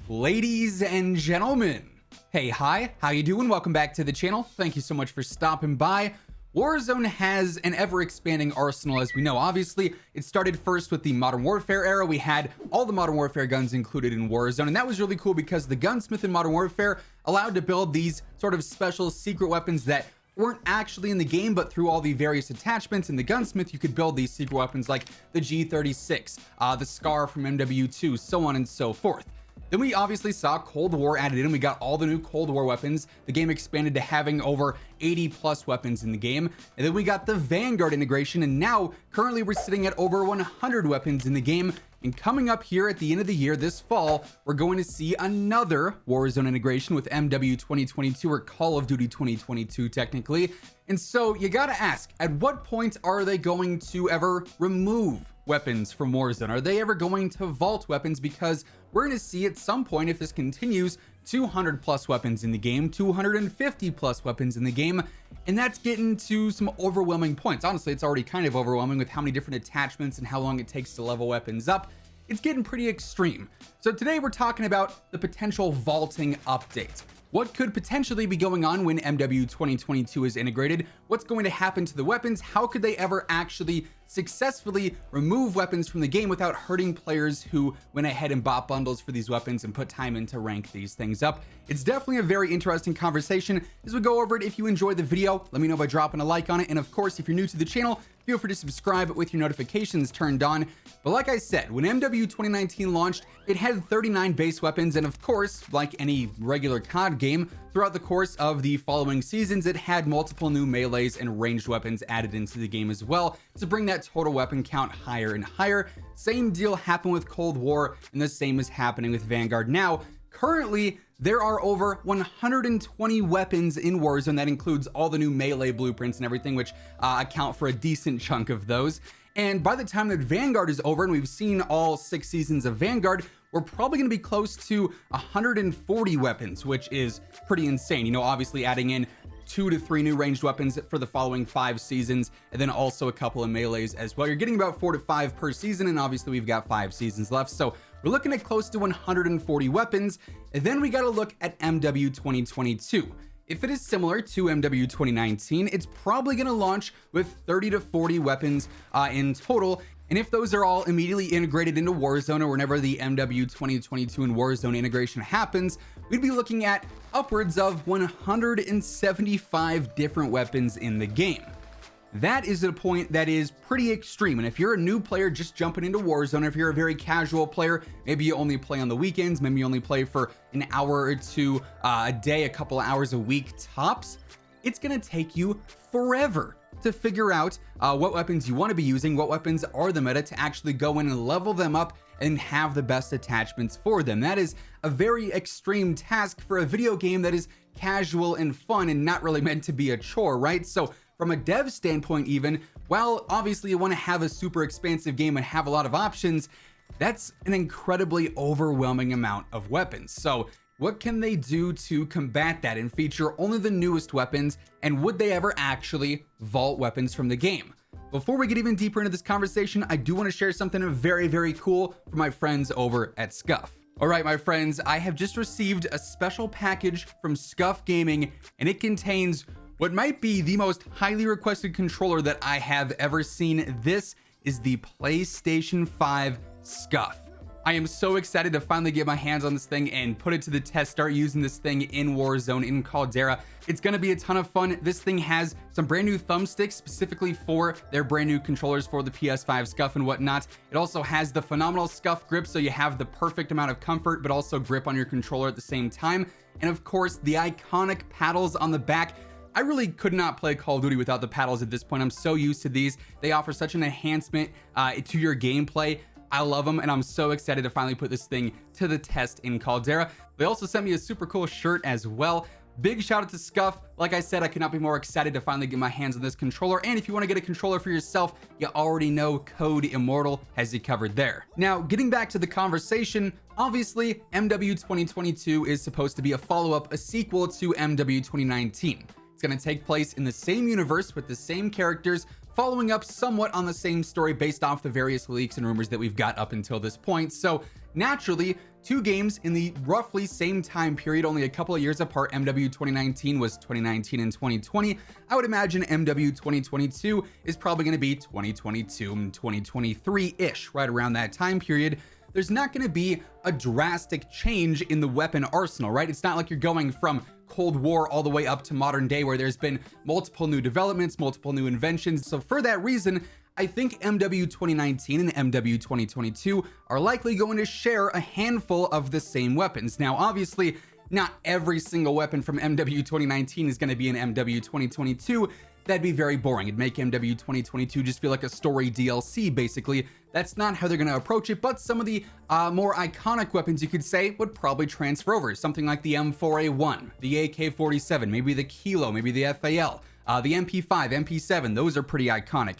Ladies and gentlemen, hey, hi, how you doing? Welcome back to the channel. Thank you so much for stopping by. Warzone has an ever-expanding arsenal, as we know. Obviously, it started first with the Modern Warfare era. We had all the Modern Warfare guns included in Warzone, and that was really cool because the gunsmith in Modern Warfare allowed to build these sort of special secret weapons that weren't actually in the game, but through all the various attachments in the gunsmith, you could build these secret weapons like the G36, the Scar from MW2, so on and so forth. Then we obviously saw Cold War added in. We got all the new Cold War weapons. The game expanded to having over 80 plus weapons in the game. And then we got the Vanguard integration. And now currently we're sitting at over 100 weapons in the game. And coming up here at the end of the year, this fall, we're going to see another Warzone integration with MW 2022 or Call of Duty 2022 technically. And so you gotta ask, at what point are they going to ever remove weapons from Warzone? Are they ever going to vault weapons? Because we're going to see at some point, if this continues, 200 plus weapons in the game, 250 plus weapons in the game, and that's getting to some overwhelming points. Honestly, it's already kind of overwhelming with how many different attachments and how long it takes to level weapons up. It's getting pretty extreme. So today we're talking about the potential vaulting update. What could potentially be going on when MW 2022 is integrated? What's going to happen to the weapons? How could they ever actually successfully remove weapons from the game without hurting players who went ahead and bought bundles for these weapons and put time in to rank these things up? It's definitely a very interesting conversation. As we go over it, if you enjoyed the video, let me know by dropping a like on it. And of course, if you're new to the channel, feel free to subscribe with your notifications turned on. But like I said, when MW 2019 launched, it had 39 base weapons. And of course, like any regular COD game, throughout the course of the following seasons, it had multiple new melees and ranged weapons added into the game as well to bring that total weapon count higher and higher. Same deal happened with Cold War, and the same is happening with Vanguard now. Currently, there are over 120 weapons in Warzone. That includes all the new melee blueprints and everything, which account for a decent chunk of those. And by the time that Vanguard is over and we've seen all 6 seasons of Vanguard, we're probably going to be close to 140 weapons, which is pretty insane. You know, obviously adding in 2 to 3 new ranged weapons for the following 5 seasons, and then also a couple of melees as well. You're getting about 4 to 5 per season, and obviously we've got 5 seasons left. So we're looking at close to 140 weapons. And then we got to look at MW 2022. If it is similar to MW 2019, it's probably going to launch with 30 to 40 weapons in total. And if those are all immediately integrated into Warzone, or whenever the MW 2022 and Warzone integration happens, we'd be looking at upwards of 175 different weapons in the game. That is a point that is pretty extreme. And if you're a new player just jumping into Warzone, if you're a very casual player, maybe you only play on the weekends, maybe you only play for an hour or two a day, a couple of hours a week tops, it's going to take you forever to figure out what weapons you want to be using, what weapons are the meta, to actually go in and level them up and have the best attachments for them. That is a very extreme task for a video game that is casual and fun and not really meant to be a chore, right? So from a dev standpoint even, while obviously you want to have a super expansive game and have a lot of options, that's an incredibly overwhelming amount of weapons. So what can they do to combat that and feature only the newest weapons? And would they ever actually vault weapons from the game? Before we get even deeper into this conversation, I do want to share something very, very cool for my friends over at Scuff. All right, my friends, I have just received a special package from Scuff Gaming, and it contains what might be the most highly requested controller that I have ever seen. This is the PlayStation 5 Scuff. I am so excited to finally get my hands on this thing and put it to the test, start using this thing in Warzone, in Caldera. It's going to be a ton of fun. This thing has some brand new thumbsticks specifically for their brand new controllers for the PS5 Scuff and whatnot. It also has the phenomenal Scuff grip, so you have the perfect amount of comfort, but also grip on your controller at the same time. And of course, the iconic paddles on the back. I really could not play Call of Duty without the paddles at this point. I'm so used to these. They offer such an enhancement to your gameplay. I love them, and I'm so excited to finally put this thing to the test in Caldera. They also sent me a super cool shirt as well. Big shout out to Scuff. Like I said, I could not be more excited to finally get my hands on this controller. And if you want to get a controller for yourself, you already know COD WARZONE has you covered there. Now, getting back to the conversation, obviously, MW 2022 is supposed to be a follow-up, a sequel to MW 2019. It's going to take place in the same universe with the same characters, following up somewhat on the same story based off the various leaks and rumors that we've got up until this point. So naturally, two games in the roughly same time period, only a couple of years apart. MW 2019 was 2019 and 2020. I would imagine MW 2022 is probably going to be 2022 and 2023-ish, right around that time period. There's not going to be a drastic change in the weapon arsenal, right? It's not like you're going from Cold War all the way up to modern day where there's been multiple new developments, multiple new inventions. So for that reason, I think MW 2019 and MW 2022 are likely going to share a handful of the same weapons. Now, obviously, not every single weapon from MW 2019 is going to be in MW 2022. That'd be very boring. It'd make MW 2022 just feel like a story DLC, basically. That's not how they're going to approach it, but some of the more iconic weapons, you could say, would probably transfer over. Something like the M4A1, the AK-47, maybe the Kilo, maybe the FAL, the MP5, MP7, those are pretty iconic.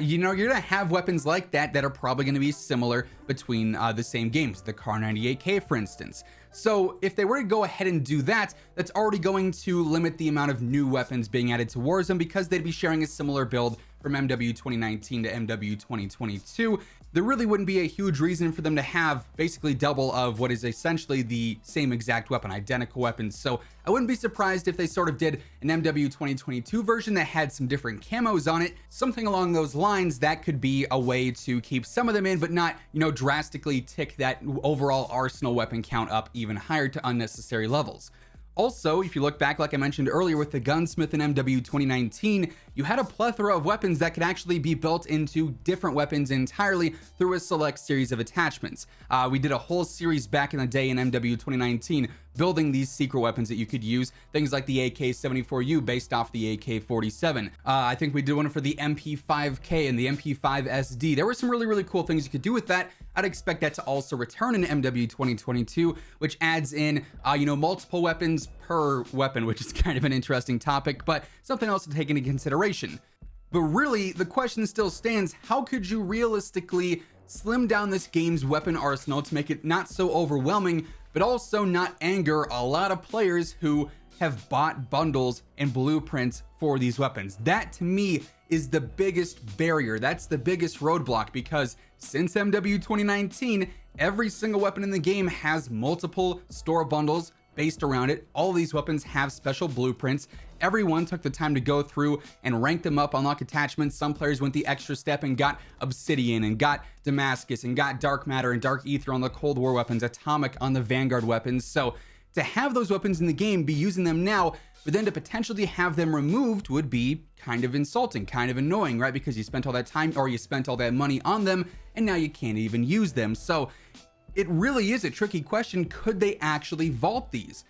You know, you're going to have weapons like that that are probably going to be similar between the same games, the Kar 98K, for instance. So if they were to go ahead and do that, that's already going to limit the amount of new weapons being added to Warzone because they'd be sharing a similar build from MW 2019 to MW 2022. There really wouldn't be a huge reason for them to have basically double of what is essentially the same exact weapon, identical weapons. So I wouldn't be surprised if they sort of did an MW 2022 version that had some different camos on it, something along those lines. That could be a way to keep some of them in, but not, you know, drastically tick that overall arsenal weapon count up even higher to unnecessary levels. Also, if you look back, like I mentioned earlier, with the Gunsmith in MW 2019, you had a plethora of weapons that could actually be built into different weapons entirely through a select series of attachments. We did a whole series back in the day in MW 2019 building these secret weapons that you could use, things like the AK-74U based off the AK-47. I think we did one for the MP5K and the MP5SD. There were some really cool things you could do with that. I'd expect that to also return in MW 2022, which adds in, you know, multiple weapons per weapon, which is kind of an interesting topic, but something else to take into consideration. But really, the question still stands, how could you realistically slim down this game's weapon arsenal to make it not so overwhelming, but also not anger a lot of players who have bought bundles and blueprints for these weapons? That to me is the biggest barrier. That's the biggest roadblock, because since MW 2019, every single weapon in the game has multiple store bundles based around it. All these weapons have special blueprints. Everyone took the time to go through and rank them up, unlock attachments. Some players went the extra step and got Obsidian and got Damascus and got Dark Matter and Dark Ether on the Cold War weapons, Atomic on the Vanguard weapons. So to have those weapons in the game, be using them now, but then to potentially have them removed would be kind of insulting, kind of annoying, right? Because you spent all that time or you spent all that money on them and now you can't even use them. So it really is a tricky question. Could they actually vault these?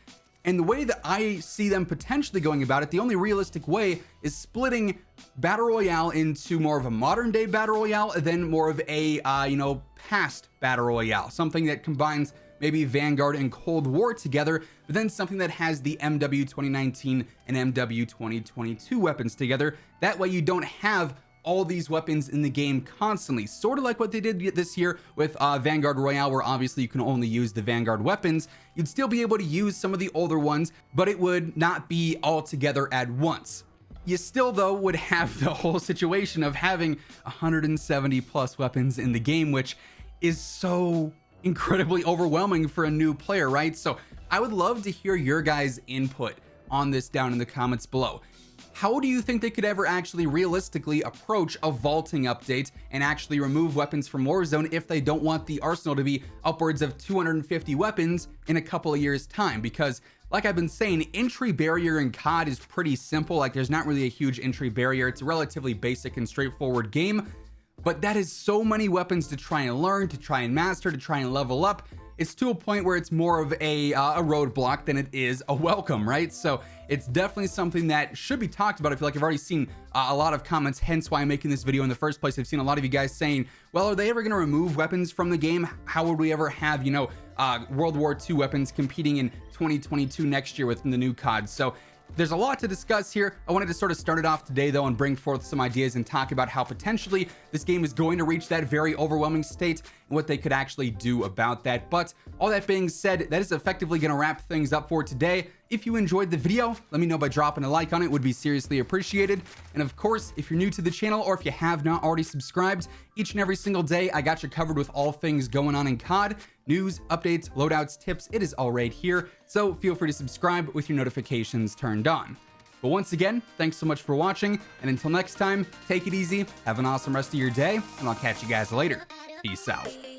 And the way that I see them potentially going about it, the only realistic way is splitting Battle Royale into more of a modern day Battle Royale and then more of a, you know, past Battle Royale. Something that combines maybe Vanguard and Cold War together, but then something that has the MW 2019 and MW 2022 weapons together. That way you don't have all these weapons in the game constantly, sort of like what they did this year with Vanguard Royale, where obviously you can only use the Vanguard weapons. You'd still be able to use some of the older ones, but it would not be all together at once. You still, though, would have the whole situation of having 170 plus weapons in the game, which is so incredibly overwhelming for a new player, right? So I would love to hear your guys' input on this down in the comments below. How do you think they could ever actually realistically approach a vaulting update and actually remove weapons from Warzone if they don't want the arsenal to be upwards of 250 weapons in a couple of years' time? Because like I've been saying, entry barrier in COD is pretty simple. Like, there's not really a huge entry barrier. It's a relatively basic and straightforward game, but that is so many weapons to try and learn, to try and master, to try and level up. It's to a point where it's more of a roadblock than it is a welcome, right? So it's definitely something that should be talked about. I feel like I've already seen a lot of comments, hence why I'm making this video in the first place. I've seen a lot of you guys saying, well, are they ever going to remove weapons from the game? How would we ever have, you know, World War II weapons competing in 2022 next year with the new COD? So there's a lot to discuss here. I wanted to sort of start it off today, though, and bring forth some ideas and talk about how potentially this game is going to reach that very overwhelming state and what they could actually do about that. But all that being said, that is effectively going to wrap things up for today. If you enjoyed the video, let me know by dropping a like on it. Would be seriously appreciated. And of course, if you're new to the channel or if you have not already subscribed, each and every single day I got you covered with all things going on in COD, news, updates, loadouts, tips. It is all right here, so feel free to subscribe with your notifications turned on. But once again, thanks so much for watching, and until next time, take it easy, have an awesome rest of your day, and I'll catch you guys later. Peace out.